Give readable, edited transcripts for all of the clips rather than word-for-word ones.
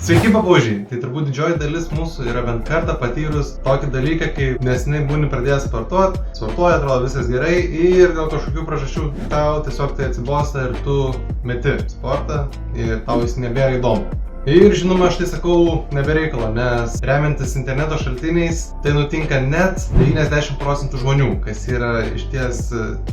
Sveiki babaužiai, tai turbūt didžioji dalis mūsų yra bent kartą patyrus tokį dalyką, kai neseniai būni pradėjęs sportuoti, atrodo viskas gerai ir dėl kažkokių priežasčių tau tiesiog tai atsibosta ir tu meti sportą ir tau jis nebėra įdomu. Ir žinoma, aš tai sakau nebereikalo, nes remiantis interneto šaltiniais, tai nutinka net 90% žmonių, kas yra išties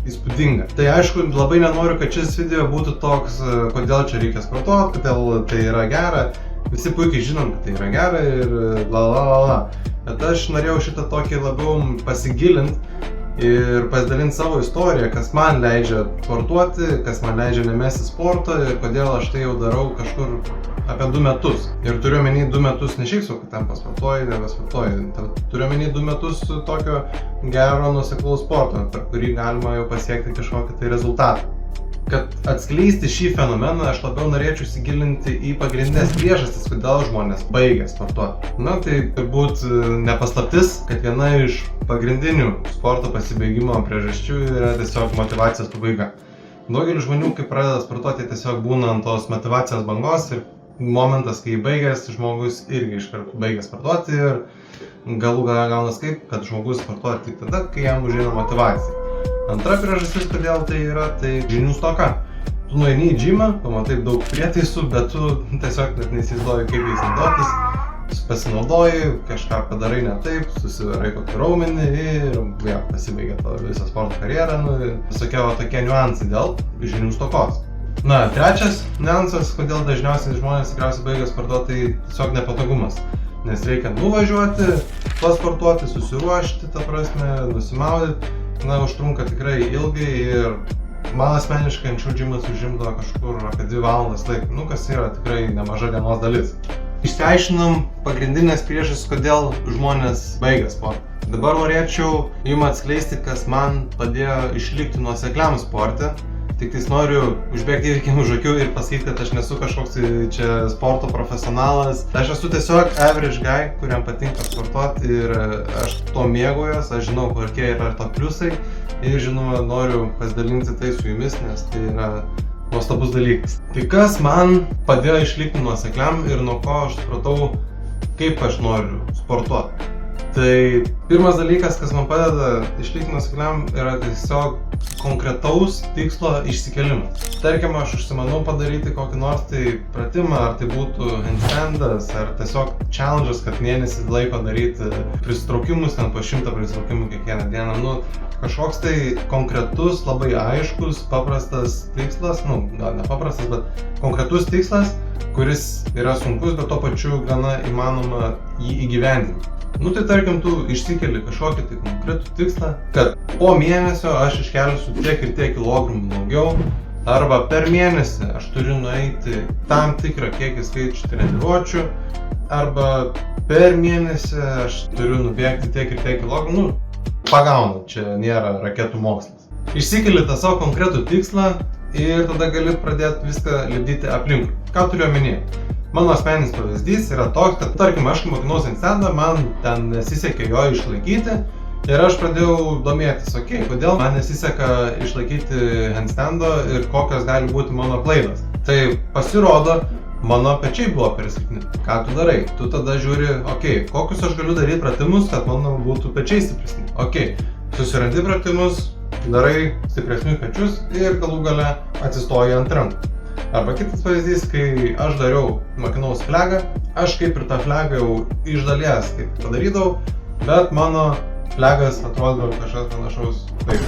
įspūdinga. Tai aišku, labai nenoriu, kad šis video būtų toks, kodėl čia reikia sportuoti, kodėl tai yra gera. Visi puikiai žinom, kad tai yra gera ir la. Bet aš norėjau šitą tokį labiau pasigilinti ir pasidalinti savo istoriją, kas man leidžia sportuoti, kas man leidžia nemesti sporto ir kodėl aš tai jau darau kažkur apie 2 metus. Ir turiu omeny 2 metus ne šiaip sau, kad ten pasportuoju, nebesportuoju. Turiu omeny 2 metus tokio gero nuoseklaus sporto, per kurį galima jau pasiekti kažkokį tai rezultatą. Kad atskleisti šį fenomeną, aš labiau norėčiau įsigilinti į pagrindinės priežastis, kodėl žmonės baigia sportuoti. Na, tai turbūt nepaslaptis, kad viena iš pagrindinių sporto pasibaigimo priežasčių yra tiesiog motyvacijos pabaiga. Daugelis žmonių, kai pradeda sportuoti, tiesiog būna ant tos motyvacijos bangos ir momentas, kai baigęs, žmogus irgi iškart baigia sportuoti ir galų gale gaunas kaip, kad žmogus sportuoja tik tada, kai jam užeina motyvacija. Antra priežastis, kodėl tai yra, tai žinių stoka. Tu nueini į džimą, pamatai daug prietaisų, bet tu tiesiog net neįsivaizduoji, kaip jais naudotis, pasinaudoji, kažką padarai ne taip, susivarai kokį raumenį ir pasibaigia tavo visą sporto karjerą. Visokie tokie niuansai dėl žinių stokos. Na, trečias niuansas, kodėl dažniausiai žmonės tikriausiai baigia sportuoti, tai tiesiog nepatogumas. Nes reikia nuvažiuoti, pasportuoti, susiruošti, ta prasme, nusimaudyti. Na, užtrunka tikrai ilgai ir man asmeniškai anksčiau džimas užimdavo kažkur apie 2 valandas laiko, kas yra tikrai nemaža dienos dalis. Išsiaiškinom pagrindinės priežastis, kodėl žmonės baigia sportą. Dabar norėčiau jums atskleisti, kas man padėjo išlikti nuosekliam sporte. Tik tais noriu užbėgti įvykiam už akių ir pasakyti, kad aš nesu kažkoks čia sporto profesionalas. Aš esu tiesiog average guy, kuriam patinka sportuoti ir aš to mėgaujuos, aš žinau, kokie yra to pliusai ir žinoma, noriu pasidalinti tai su jumis, nes tai yra nuostabus dalykas. Tai kas man padėjo išlikti nuosekliam ir nuo ko aš supratau, kaip aš noriu sportuoti. Tai pirmas dalykas, kas man padeda išlikti nuosekliam, yra tiesiog konkretaus tikslo išsikėlimas. Tarkim, aš užsimanau padaryti kokį nors tai pratimą, ar tai būtų handstandas, ar tiesiog challenge'as, kad mėnesį laiko daryti prisitraukimus, ten po 100 prisitraukimų kiekvieną dieną. Kažkoks tai konkretus, labai aiškus, paprastas tikslas, gal ne paprastas, bet konkretus tikslas, kuris yra sunkus, bet to pačiu gana įmanoma jį įgyvendinti. Tai tarkim, tu išsikeli kažkokį tai konkretų tikslą, kad po mėnesio aš iškelsiu tiek ir tiek kilogramų daugiau, arba per mėnesį aš turiu nueiti tam tikrą kiekį skaičių treniruočių, arba per mėnesį aš turiu nubėgti tiek ir tiek kilogramų. Pagaunu, čia nėra raketų mokslas. Išsikeli tą savo konkretų tikslą ir tada gali pradėti viską lipdyti aplinkui. Ką turiu omeny? Mano asmeninis pavyzdys yra toks, kad tarkim, aš kai mokinausi handstandą, man ten nesisekė jo išlaikyti ir aš pradėjau domėtis, kodėl man nesiseka išlaikyti handstando ir kokios gali būti mano klaidos. Tai pasirodo, mano pečiai buvo per silpni. Ką tu darai? Tu tada žiūri, kokius aš galiu daryti pratimus, kad mano būtų pečiai stipresni. Susirandi pratimus, darai stipresnius pečius ir galų gale atsistoji ant rankų. Arba kitas pavyzdys, kai aš mokinausi flegą, aš kaip ir tą flegą jau iš dalies kaip padarydavau, bet mano flegas atrodo kažkas panašaus taip.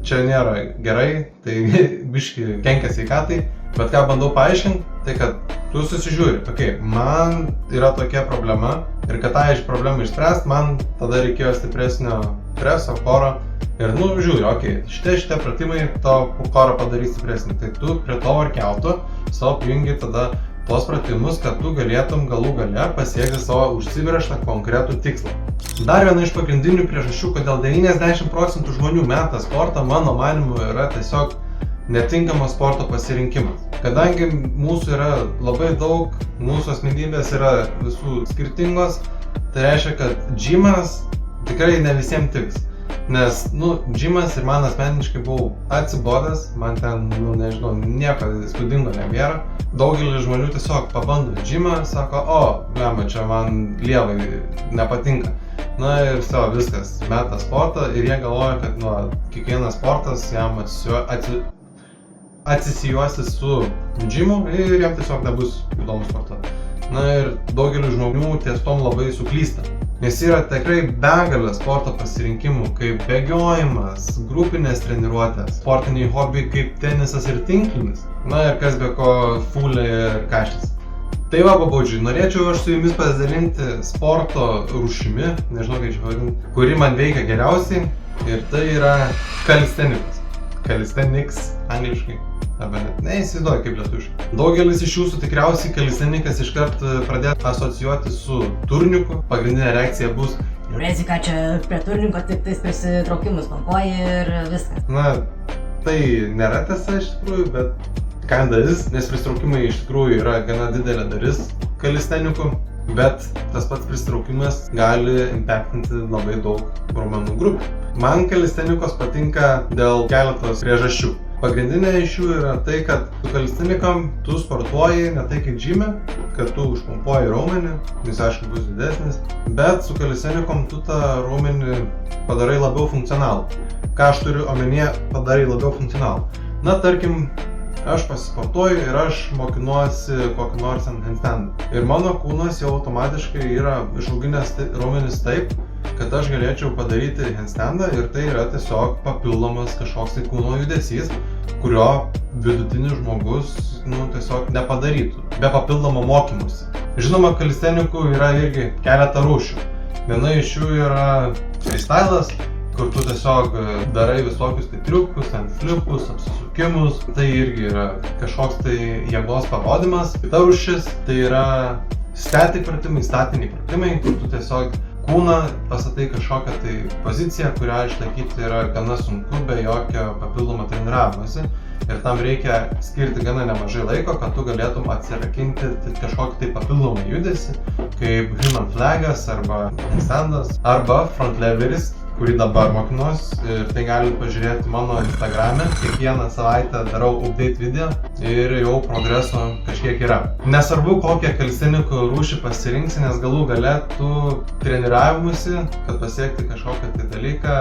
Čia nėra gerai, tai biški kenkia sveikatai, bet ką bandau paaiškinti, tai kad tu susižiūri, man yra tokia problema ir kad tą problemą išspręsti, man tada reikėjo stipresnio preso, koro. Ir žiūri, šitie pratimai tavo korą padarys stipresnį. Tai tu prie to workouto savo prijungi tada tos pratimus, kad tu galėtum galų gale pasiekti savo užsibrėžtą konkretų tikslą. Dar viena iš pagrindinių priežasčių, kodėl 90% žmonių meta sportą, mano manymu, yra tiesiog netinkamas sporto pasirinkimas. Kadangi mūsų yra labai daug, mūsų asmenybės yra visų skirtingos, tai reiškia, kad džimas tikrai ne visiems tiks. Nes, džimas ir man asmeniškai buvau atsibodęs, man ten, nežinau, nieko įspūdingo nebėra. Daugelis žmonių tiesiog pabando džimą, sako, čia man lievai nepatinka. Na ir viskas, meta sportą ir jie galvoja, kad kiekvienas sportas jam atsisijuosi su džimu ir jam tiesiog nebus įdomu sportuoti. Na ir daugelis žmonių ties tom labai suklysta. Nes yra tikrai begalė sporto pasirinkimų, kaip bėgiojimas, grupinės treniruotės, sportiniai hobiai kaip tenisas ir tinklinis. Na ir kas be ko, fulė ir kaštis. Tai va, babodžiai, norėčiau aš su jumis pasidalinti sporto rūšimi, nežinau kaip čia vadinti, kuri man veikia geriausiai, ir tai yra kalistenikas. Kalisteniks angliškai, arba net neįsivaizduoju kaip lietuviškai. Daugelis iš jūsų tikriausiai kalistenikas iškart pradėtų asocijuoti su turniku. Pagrindinė reakcija bus: Žiūrėsi, ką čia prie turniuko tik tais prisitraukimus pompuoji ir viskas. Na, tai nėra tiesa iš tikrųjų, bet kandas, nes pristraukimai iš tikrųjų yra gana didelė dalis kalistenikų, bet tas pats pristraukimas gali impactinti labai daug raumenų grupių. Man kalistenikos patinka dėl keletos priežasčių. Pagrindinė iš jų yra tai, kad su kalistenikom tu sportuoji ne tai kaip džime, kad tu užpompuoji raumenį, jis aišku bus didesnis, bet su kalistenikom tu tą raumenį padarai labiau funkcionalų. Ką aš turiu omenyje padarai labiau funkcionalų? Na, tarkim, aš pasisportuoju ir aš mokinuosi kokį nors handstandą. Ir mano kūnas jau automatiškai yra išauginęs raumenis taip, kad aš galėčiau padaryti handstandą ir tai yra tiesiog papildomas kažkoks tai kūno judesys, kurio vidutinis žmogus tiesiog nepadarytų, be papildomo mokymosi. Žinoma, kalistenikų yra irgi keletą rūšių. Viena iš jų yra freestylas, kur tu tiesiog darai visokius tai triukus, flipus, apsisukimus. Tai irgi yra kažkoks tai jėgos parodymas. Kita rūšis tai yra static pratimai, statiniai pratimai, kur tu tiesiog kūną pastatai kažkokią tai poziciją, kurią išlaikyti yra gana sunku be jokio papildomo treniravimosi. Ir tam reikia skirti gana nemažai laiko, kad tu galėtum atsirakinti kažkokį tai papildomą judesį, kaip human flagas arba handstandas arba front leveris, kurį dabar mokinuosi, ir tai galite pažiūrėti mano Instagrame. Kiekvieną savaitę darau update video ir jau progreso kažkiek yra. Nesvarbu, kokią kalistenikų rūšį pasirinksi, nes galų gale tu treniravimusi, kad pasiekti kažkokią tai dalyką,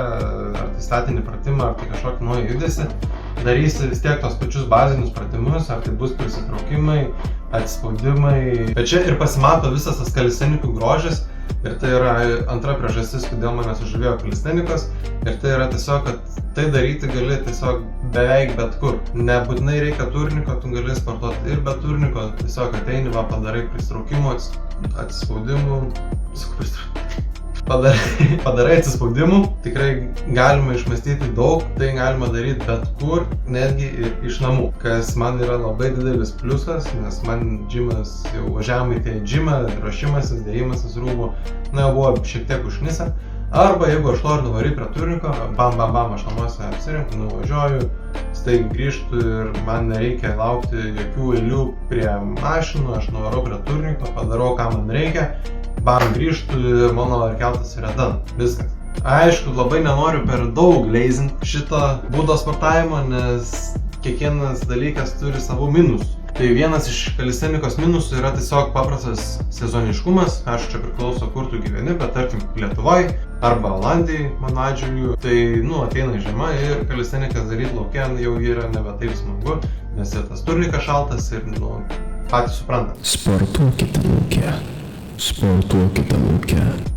ar tai statinį pratimą, ar tai kažkokį naują judesį, darysi vis tiek tos pačius bazinius pratimus, ar tai bus prisitraukimai, atsispaudimai. Bet čia ir pasimato visas tas kalistenikų grožis. Ir tai yra antra priežastis, kodėl mane sužavėjo kalistenikos. Ir tai yra tiesiog, kad tai daryti gali tiesiog beveik bet kur. Nebūtinai reikia turniko, tu gali sportuoti ir be turniko. Tiesiog ateini, padarai pristraukimų, atsispaudimų. Padarai atsispaudimų. Tikrai galima išmąstyti daug, tai galima daryti bet kur, netgi ir iš namų. Kas man yra labai didelis pliusas, nes man džimas, jau važiavimai tai džimą, ruošimasis, dėjimasis rūbų, jau buvo šiek tiek užknisę. Arba jeigu aš noriu nuvaryti prie turniko, bam, aš namuose apsirinku, nuvažiuoju, staigiai grįžtu ir man nereikia laukti jokių eilių prie mašinų, aš nuvarau prie turniko, padarau ką man reikia. Bam, grįžtu ir mano keltas yra done. Viskas. Aišku, labai nenoriu per daug leizint šito būdo sportavimo, nes kiekvienas dalykas turi savo minusų. Tai vienas iš kalistenikos minusų yra tiesiog paprastas sezoniškumas. Aišku, čia priklauso, kur tu gyveni, bet tarkim Lietuvoj arba Olandijai, mano atžvilgiu, tai ateina žiema ir kalistenikas daryti lauke jau yra nebe taip smagu, nes ir tas turnikas šaltas ir patys supranta. Sportuokite lauke. Sportuokite lauke.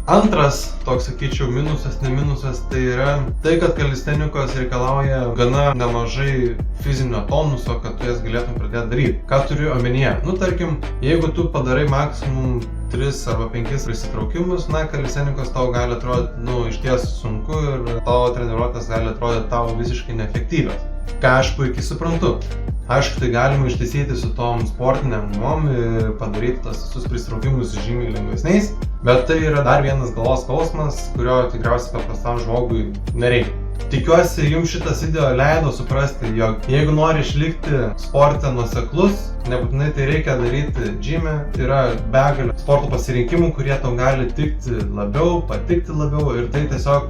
Antras, toks sakyčiau, minusas, ne minusas, tai yra tai, kad kalistenikos reikalauja gana nemažai fizinio tonuso, kad tu jas galėtum pradėti daryti. Ką turiu omenyje? Tarkim, jeigu tu padarai maksimum 3 arba 5 prisitraukimus, kalistenikos tau gali atrodyti, išties sunku ir tavo treniruotės gali atrodyti tau visiškai neefektyvios. Ką aš puikiai suprantu. Aišku, tai galima ištaisyti su tom sportiniam gumom ir padaryti tas visus pristraukimus žymiai lengvesniais, bet tai yra dar vienas galvos skausmas, kurio tikriausiai paprastam žmogui nereikia. Tikiuosi, jums šitas video leido suprasti, jog jeigu nori išlikti sporte nuoseklus, nebūtinai tai reikia daryti džime, yra begalė sporto pasirinkimų, kurie tau gali tikti labiau, patikti labiau ir tai tiesiog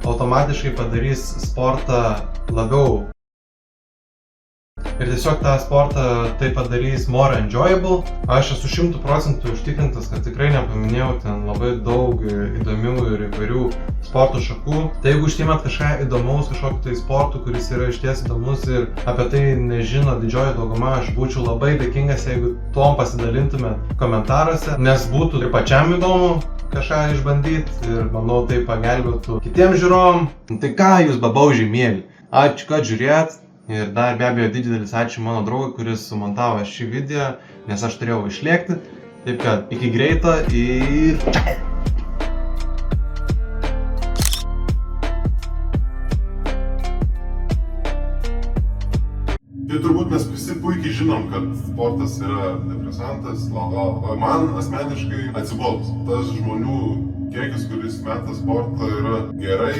automatiškai padarys sportą labiau. Ir tiesiog tą sportą tai padarys more enjoyable. Aš esu 100% užtikrintas, kad tikrai nepaminėjau ten labai daug įdomių ir įvairių sporto šakų. Tai jeigu užsiimat kažką įdomaus, kažkokį tai sportų, kuris yra išties įdomus ir apie tai nežino didžioji dauguma, aš būčiau labai dėkingas, jeigu tuom pasidalintumėt komentaruose, nes būtų ir pačiam įdomu kažką išbandyti ir manau tai pagelbėtų kitiems žiūrovam. Tai ką jūs babaužiai mėly? Ačiū, kad žiūrėt. Ir dar be abejo didelis ačiū mano draugui, kuris sumontavo šį video, nes aš turėjau išlėkti. Taip kad iki greito ir čia! Tai turbūt mes visi puikiai žinom, kad sportas yra depresantas, o man asmeniškai atsibodus. Tas žmonių kiekis, kuris meta sportą, yra gerai.